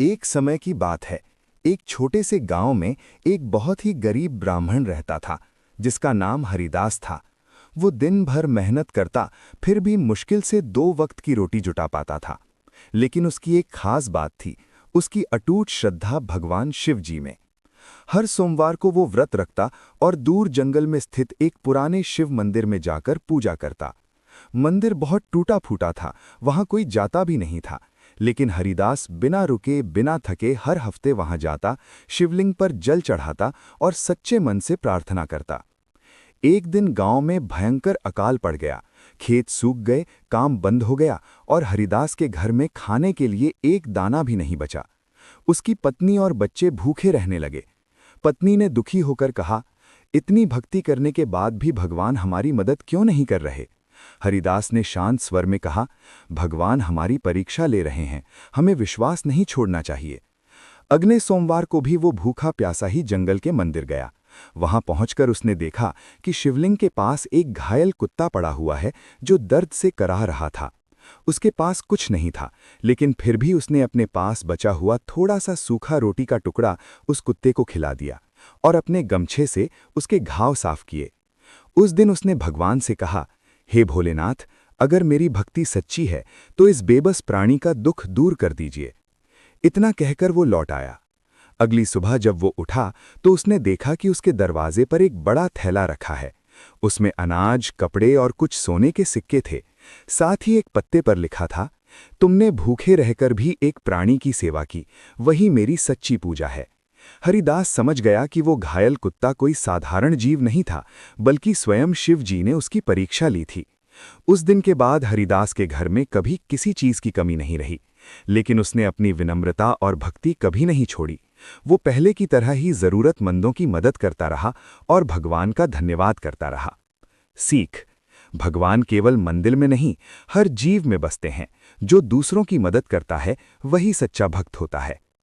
एक समय की बात है। एक छोटे से गांव में एक बहुत ही गरीब ब्राह्मण रहता था, जिसका नाम हरिदास था। वो दिन भर मेहनत करता, फिर भी मुश्किल से 2 वक्त की रोटी जुटा पाता था। लेकिन उसकी एक खास बात थी, उसकी अटूट श्रद्धा भगवान शिव जी में। हर सोमवार को वो व्रत रखता और दूर जंगल में स्थित एक पुराने शिव मंदिर में जाकर पूजा करता। मंदिर बहुत टूटा फूटा था, वहां कोई जाता भी नहीं था। लेकिन हरिदास बिना रुके बिना थके हर हफ्ते वहां जाता, शिवलिंग पर जल चढ़ाता और सच्चे मन से प्रार्थना करता। एक दिन गांव में भयंकर अकाल पड़ गया। खेत सूख गए, काम बंद हो गया और हरिदास के घर में खाने के लिए एक दाना भी नहीं बचा। उसकी पत्नी और बच्चे भूखे रहने लगे। पत्नी ने दुखी होकर कहा, इतनी भक्ति करने के बाद भी भगवान हमारी मदद क्यों नहीं कर रहे? हरिदास ने शांत स्वर में कहा, भगवान हमारी परीक्षा ले रहे हैं, हमें विश्वास नहीं छोड़ना चाहिए। अगले सोमवार को भी वो भूखा प्यासा ही जंगल के मंदिर गया। वहां पहुंचकर उसने देखा कि शिवलिंग के पास एक घायल कुत्ता पड़ा हुआ है, जो दर्द से कराह रहा था। उसके पास कुछ नहीं था, लेकिन फिर भी उसने अपने पास बचा हुआ थोड़ा सा सूखा रोटी का टुकड़ा उस कुत्ते को खिला दिया और अपने गमछे से उसके घाव साफ किए। उस दिन उसने भगवान से कहा, हे भोलेनाथ, अगर मेरी भक्ति सच्ची है तो इस बेबस प्राणी का दुख दूर कर दीजिए। इतना कहकर वो लौट आया। अगली सुबह जब वो उठा तो उसने देखा कि उसके दरवाजे पर एक बड़ा थैला रखा है। उसमें अनाज, कपड़े और कुछ सोने के सिक्के थे। साथ ही एक पत्ते पर लिखा था, तुमने भूखे रहकर भी एक प्राणी की सेवा की, वही मेरी सच्ची पूजा है। हरिदास समझ गया कि वो घायल कुत्ता कोई साधारण जीव नहीं था, बल्कि स्वयं शिव जी ने उसकी परीक्षा ली थी। उस दिन के बाद हरिदास के घर में कभी किसी चीज की कमी नहीं रही, लेकिन उसने अपनी विनम्रता और भक्ति कभी नहीं छोड़ी। वो पहले की तरह ही जरूरतमंदों की मदद करता रहा और भगवान का धन्यवाद करता रहा। सीख: भगवान केवल मंदिर में नहीं, हर जीव में बसते हैं। जो दूसरों की मदद करता है, वही सच्चा भक्त होता है।